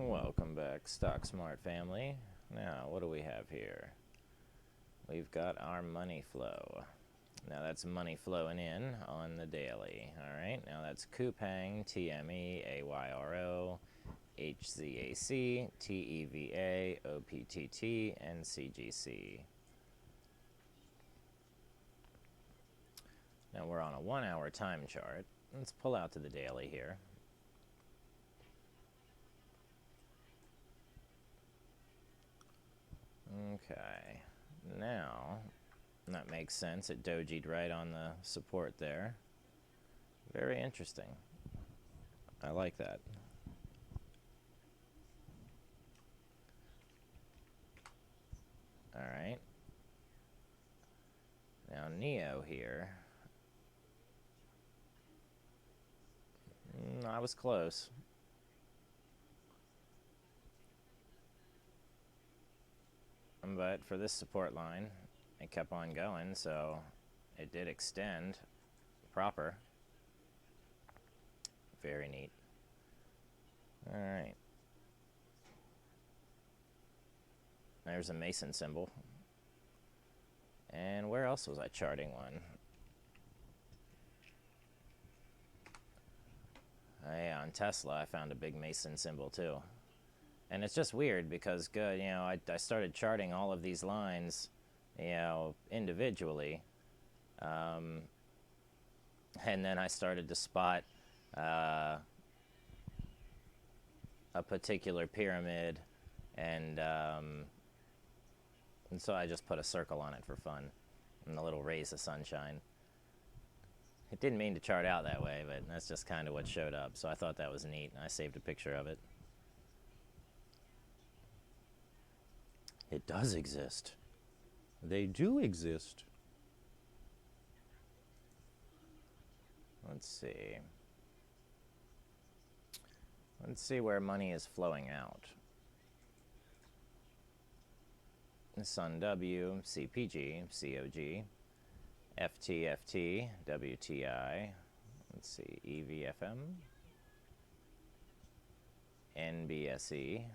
Welcome back, StockSmart family. Now, what do we have here? We've got our money flow. Now, that's money flowing in on the daily. All right, now that's Coupang, TME, AYRO, HZAC, TEVA, OPTT, and CGC. Now, we're on a 1 hour time chart. Let's pull out to the daily here. Okay, now that makes sense. It dojied right on the support there. Very interesting. I like that. All right. Now Neo here. I was close. But for this support line, it kept on going, so it did extend proper. Very neat. All right. There's a Mason symbol. And where else was I charting one? Yeah, on Tesla, I found a big Mason symbol too. And it's just weird because, I started charting all of these lines, individually. And then I started to spot a particular pyramid, and so I just put a circle on it for fun, and a little rays of sunshine. It didn't mean to chart out that way, but that's just kind of what showed up, so I thought that was neat, and I saved a picture of it. It does exist. They do exist. Let's see. Let's see where money is flowing out. Sun W, CPG, COG, FTFT, WTI. Let's see, EVFM, NBSE.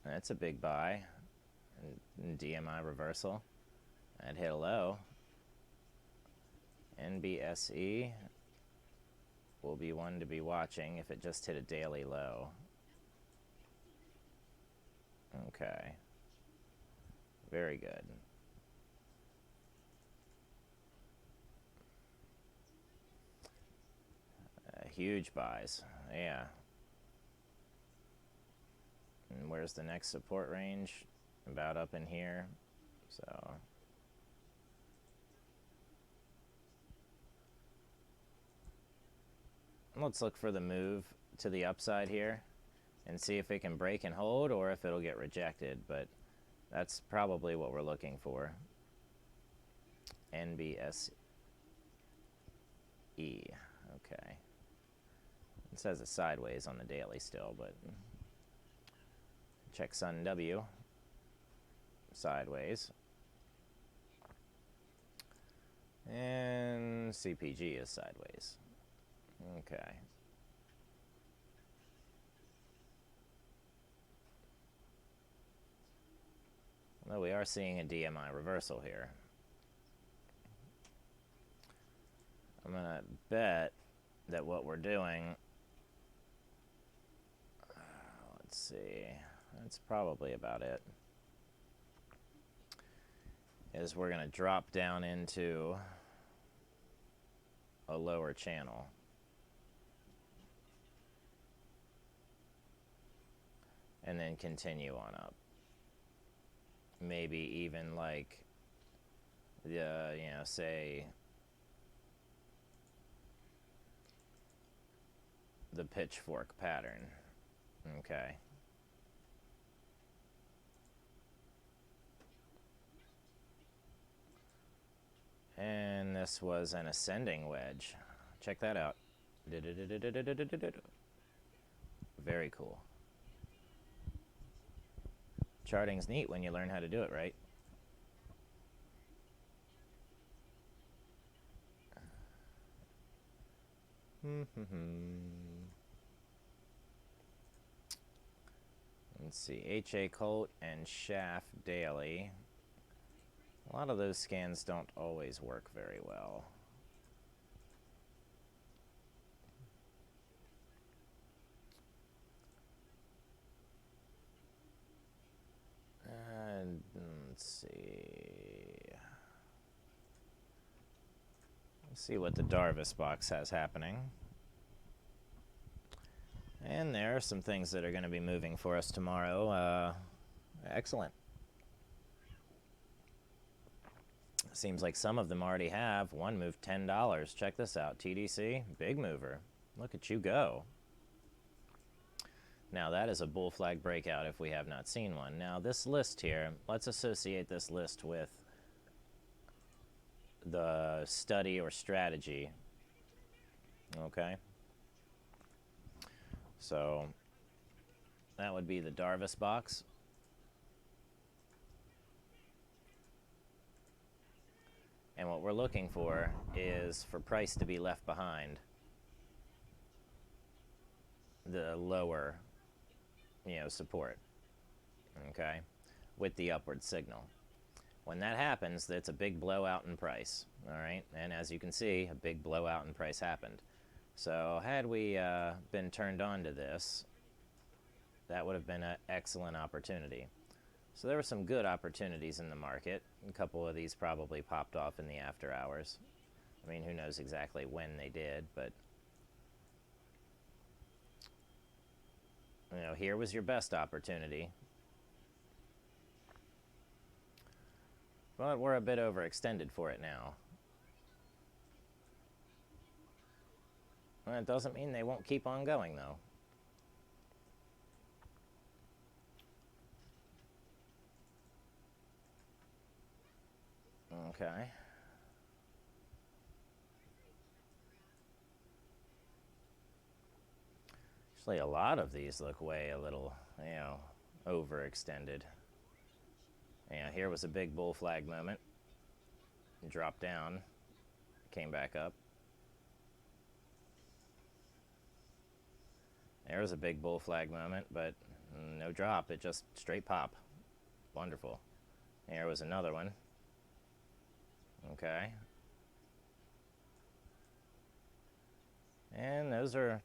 That's a big buy. And DMI reversal. That hit a low. NBSE will be one to be watching if it just hit a daily low. Okay. Very good. Huge buys. Yeah. And where's the next support range? About up in here. So let's look for the move to the upside here and see if it can break and hold or if it'll get rejected, but that's probably what we're looking for. NBSE. Okay. It says it's sideways on the daily still, but check Sun W. Sideways. And CPG is sideways. Okay. Well, we are seeing a DMI reversal here. I'm going to bet that what we're doing, let's see, that's probably about it, is we're going to drop down into a lower channel. And then continue on up. Maybe even like, say the pitchfork pattern. Okay. And this was an ascending wedge. Check that out. Very cool. Charting's neat when you learn how to do it right. let's see, HA Colt and Shaft Daily. A lot of those scans don't always work very well. And let's see. Let's see what the Darvis box has happening. And there are some things that are going to be moving for us tomorrow. Excellent. Seems like some of them already have. One moved $10. Check this out. TDC, big mover. Look at you go. Now that is a bull flag breakout if we have not seen one. Now this list here, let's associate this list with the study or strategy. Okay. So that would be the Darvis box. And what we're looking for is for price to be left behind the lower, support, okay, with the upward signal. When that happens, that's a big blowout in price, all right? And as you can see, a big blowout in price happened. So had we been turned on to this, that would have been an excellent opportunity. So there were some good opportunities in the market. A couple of these probably popped off in the after hours. I mean, who knows exactly when they did, but here was your best opportunity. But we're a bit overextended for it now. Well, it doesn't mean they won't keep on going, though. Okay. Actually, a lot of these look a little, overextended. Here was a big bull flag moment. Dropped down, came back up. There was a big bull flag moment, but no drop. It just straight pop. Wonderful. Here was another one. Okay. And those are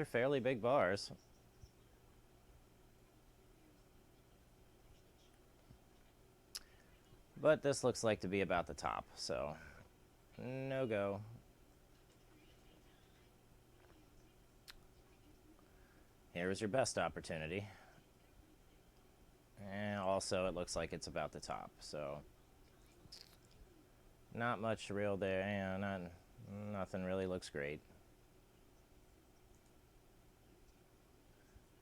fairly big bars. But this looks like to be about the top, so no go. Here was your best opportunity. And also it looks like it's about the top, so not much real there. Nothing really looks great.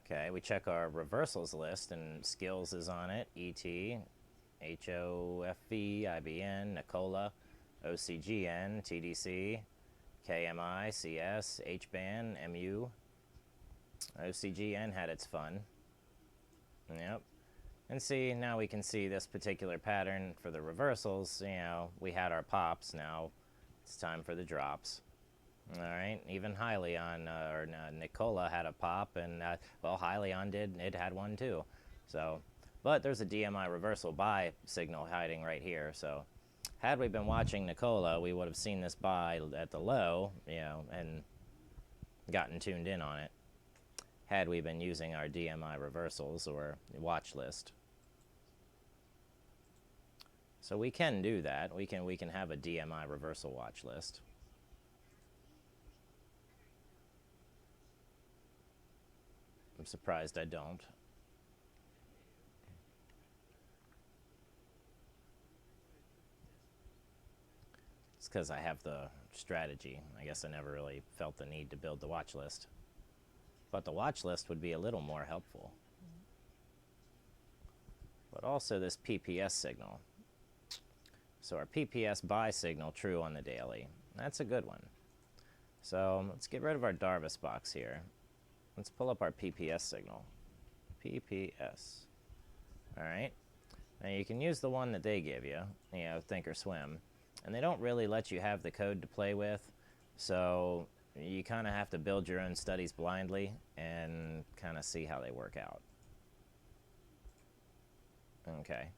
Okay, we check our reversals list, and Skills is on it. ET, HOFV, IBN, Nikola, OCGN, TDC, KMI, CS, HBAN, MU. OCGN had its fun. Yep. And see, now we can see this particular pattern for the reversals. We had our pops. Now it's time for the drops. All right. Even Hyliion or Nikola had a pop, and Hyliion did. It had one too. So, but there's a DMI reversal buy signal hiding right here. So, had we been watching Nikola, we would have seen this buy at the low, and gotten tuned in on it. Had we been using our DMI reversals or watch list. So we can do that. We can have a DMI reversal watch list. I'm surprised I don't. It's because I have the strategy. I guess I never really felt the need to build the watch list. But the watch list would be a little more helpful. But also this PPS signal. So our PPS buy signal true on the daily. That's a good one. So let's get rid of our Darvis box here. Let's pull up our PPS signal. PPS. All right. Now you can use the one that they give you, Thinkorswim. And they don't really let you have the code to play with. So you kind of have to build your own studies blindly and kind of see how they work out. Okay.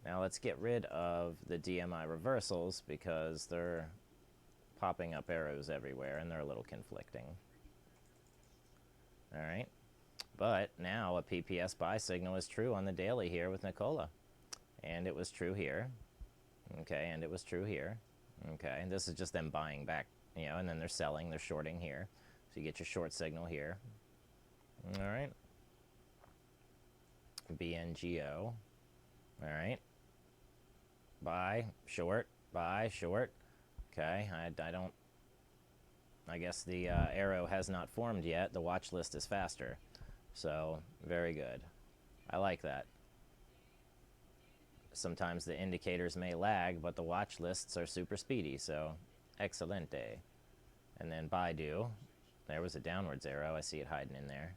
Now let's get rid of the DMI reversals because they're popping up arrows everywhere and they're a little conflicting. All right. But now a PPS buy signal is true on the daily here with Nicola. And it was true here. Okay, and it was true here. Okay, and this is just them buying back, you know, and then they're selling, they're shorting here. So you get your short signal here. All right. BNGO. All right. Buy, short, buy, short. Okay, I guess the arrow has not formed yet. The watch list is faster. So, very good. I like that. Sometimes the indicators may lag, but the watch lists are super speedy, so excelente. And then Baidu. There was a downwards arrow. I see it hiding in there.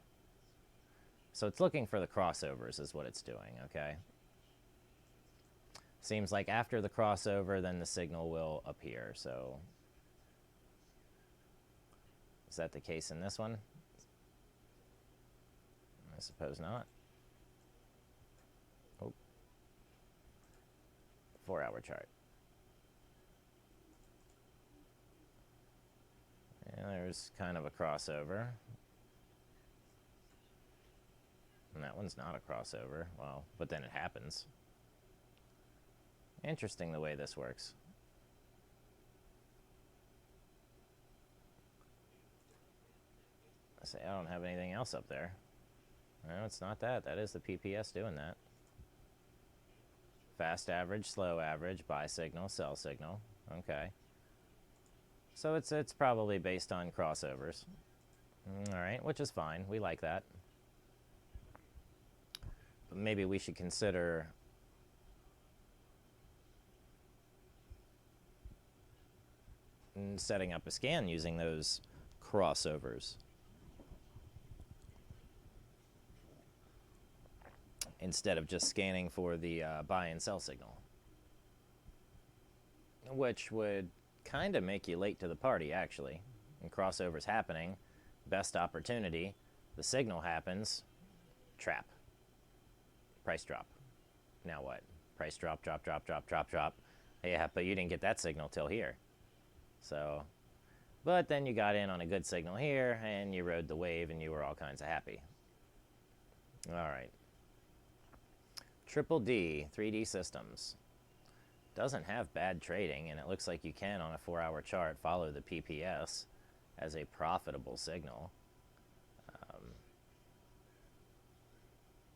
So it's looking for the crossovers is what it's doing, okay? Seems like after the crossover, then the signal will appear, so... Is that the case in this one? I suppose not. Oh. 4-hour chart. And there's kind of a crossover. And that one's not a crossover. Well, but then it happens. Interesting the way this works. I say I don't have anything else up there. No, it's not that. That is the PPS doing that. Fast average, slow average, buy signal, sell signal. Okay. So it's probably based on crossovers. All right, which is fine. We like that. But maybe we should consider setting up a scan using those crossovers instead of just scanning for the buy and sell signal, which would kind of make you late to the party, actually. And crossovers happening, best opportunity, the signal happens, trap, price drop. Now what? Price drop, drop, drop, drop, drop, drop. Yeah, but you didn't get that signal till here. So, but then you got in on a good signal here, and you rode the wave, and you were all kinds of happy. All right. Triple D, 3D Systems. Doesn't have bad trading, and it looks like you can, on a 4-hour chart, follow the PPS as a profitable signal.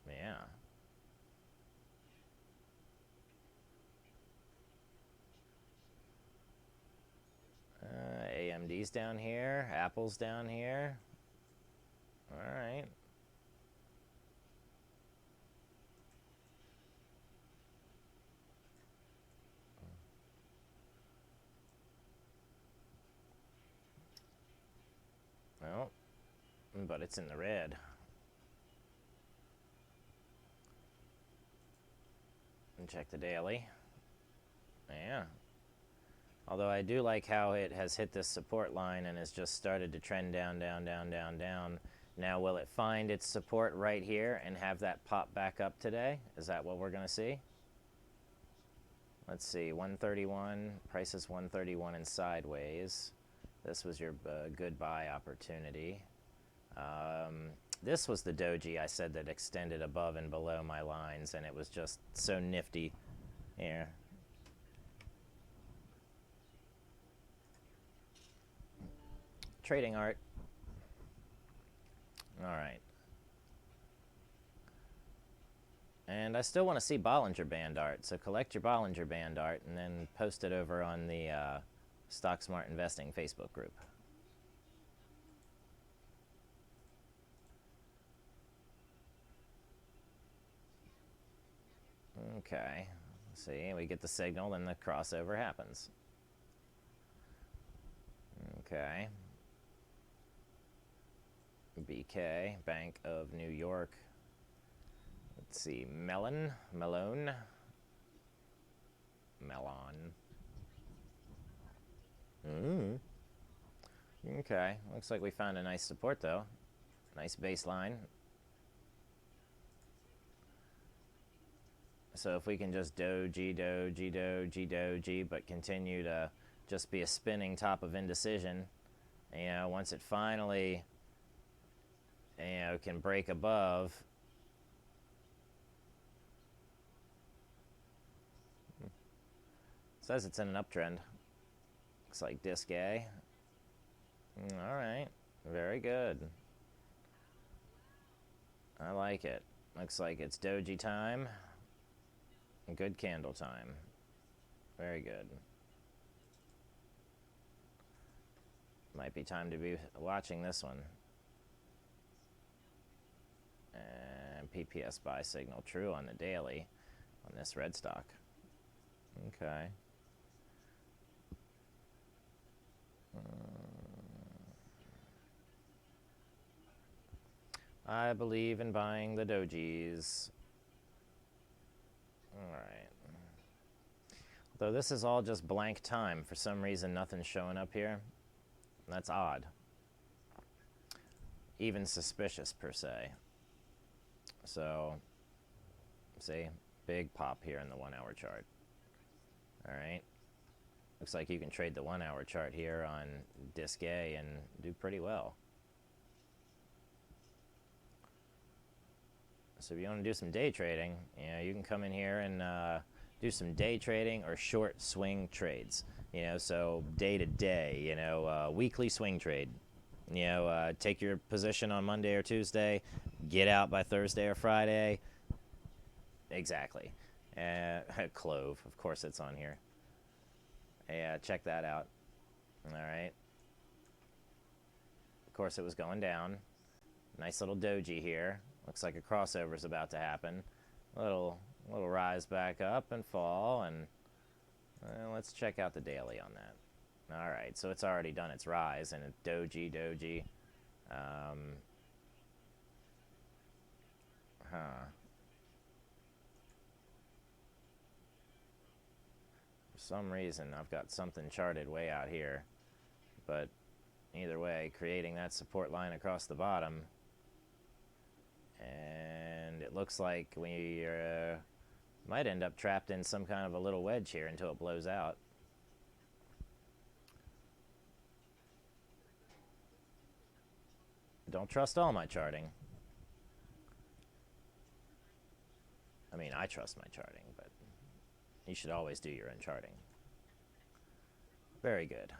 Yeah. AMD's down here, Apple's down here. All right. Well, but it's in the red. And check the daily. Yeah. Although I do like how it has hit this support line and has just started to trend down, down, down, down, down. Now, will it find its support right here and have that pop back up today? Is that what we're going to see? Let's see, 131, price is 131 and sideways. This was your good buy opportunity. This was the doji I said that extended above and below my lines, and it was just so nifty. Here. Trading art. All right. And I still want to see Bollinger Band art, so collect your Bollinger Band art and then post it over on the StockSmart Investing Facebook group. Okay, see, we get the signal, then the crossover happens. Okay. BK, Bank of New York. Let's see, Melon. Okay, looks like we found a nice support though. Nice baseline. So if we can just doji, doji, doji, doji, but continue to just be a spinning top of indecision, you know, once it finally, you know, can break above, it says it's in an uptrend. Looks like disc A. All right, very good. I like it. Looks like it's doji time. Good candle time. Very good. Might be time to be watching this one. And PPS buy signal true on the daily on this red stock. Okay. I believe in buying the dojis. Alright. Though this is all just blank time. For some reason, nothing's showing up here. That's odd. Even suspicious, per se. So, see? Big pop here in the 1 hour chart. Alright. Looks like you can trade the 1 hour chart here on disc A and do pretty well. So if you want to do some day trading, you know, you can come in here and do some day trading or short swing trades. You know, so day to day, you know, weekly swing trade. You know, take your position on Monday or Tuesday, get out by Thursday or Friday. Exactly. Clove, of course it's on here. Yeah, check that out. All right. Of course it was going down. Nice little doji here. Looks like a crossover is about to happen. Little rise back up and fall, and let's check out the daily on that. All right, so it's already done its rise, and it's doji. For some reason, I've got something charted way out here, but either way, creating that support line across the bottom. And it looks like we might end up trapped in some kind of a little wedge here until it blows out. Don't trust all my charting. I mean, I trust my charting, but you should always do your own charting. Very good.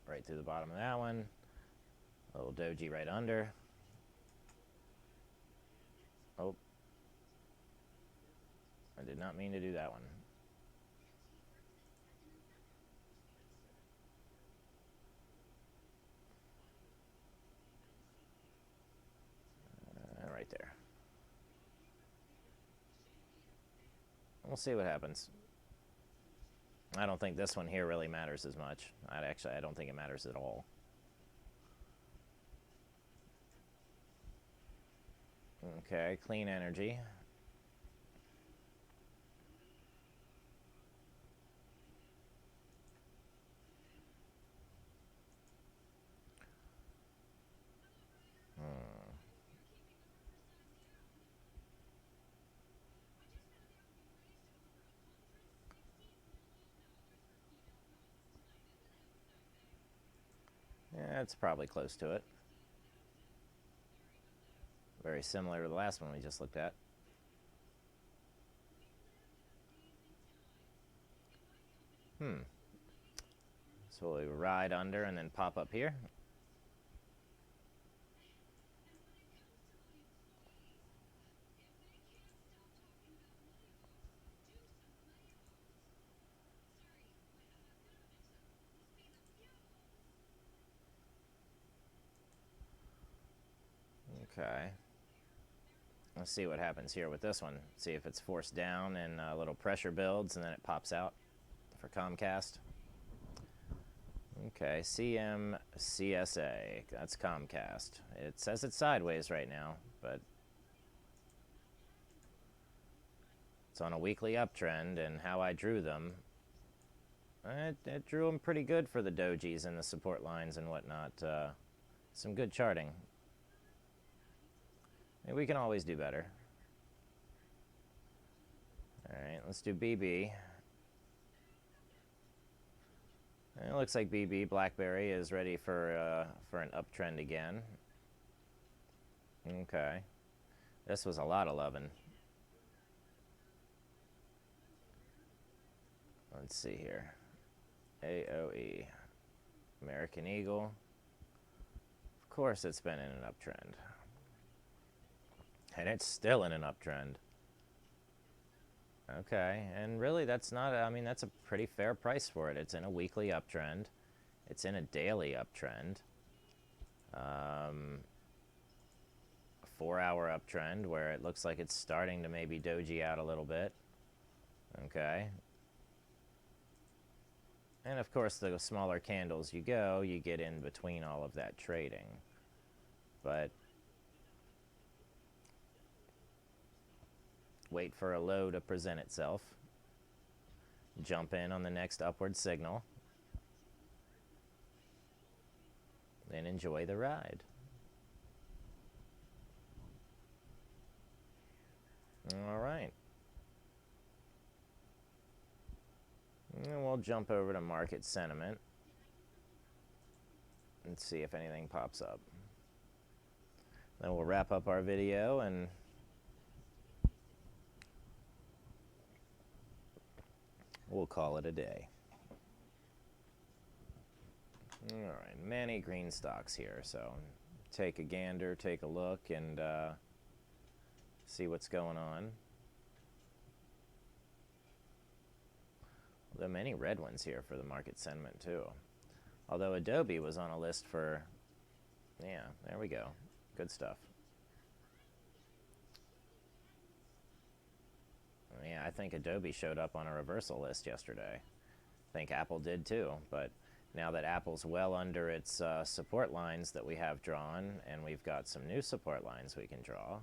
Right through the bottom of that one. A little doji right under. Oh. I did not mean to do that one. Right there. We'll see what happens. I don't think this one here really matters as much. I don't think it matters at all. Okay, clean energy. Yeah, it's probably close to it. Very similar to the last one we just looked at. So we ride under and then pop up here. Okay. Let's see what happens here with this one. See if it's forced down and a little pressure builds and then it pops out for Comcast. Okay, CMCSA. That's Comcast. It says it's sideways right now, but it's on a weekly uptrend, and how I drew them, it drew them pretty good for the dojis and the support lines and whatnot. Some good charting. We can always do better. Alright, let's do BB. And it looks like BB, BlackBerry, is ready for an uptrend again. Okay. This was a lot of loving. Let's see here. AOE. American Eagle. Of course it's been in an uptrend. And it's still in an uptrend. Okay, and really that's not, I mean, that's a pretty fair price for it. It's in a weekly uptrend. It's in a daily uptrend. A 4-hour uptrend where it looks like it's starting to maybe doji out a little bit. Okay. And of course, the smaller candles you go, you get in between all of that trading. But wait for a low to present itself. Jump in on the next upward signal. Then enjoy the ride. All right. And we'll jump over to market sentiment and see if anything pops up. Then we'll wrap up our video and we'll call it a day. All right, many green stocks here, so take a gander, take a look, and see what's going on. There are many red ones here for the market sentiment too. Although Adobe was on a list for, yeah, there we go. Good stuff. Yeah, I think Adobe showed up on a reversal list yesterday. I think Apple did too, but now that Apple's well under its support lines that we have drawn, and we've got some new support lines we can draw.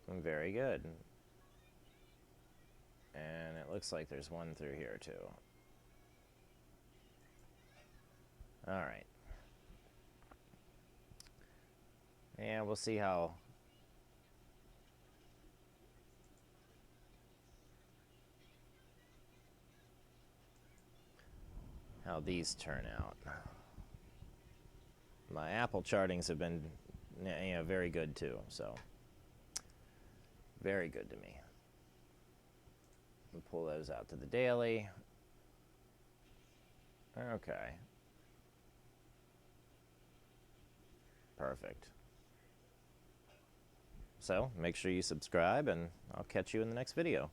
Very good. And it looks like there's one through here too. All right. Yeah, we'll see how these turn out. My Apple chartings have been, you know, very good too, so very good to me. We'll pull those out to the daily. Okay. Perfect. So make sure you subscribe, and I'll catch you in the next video.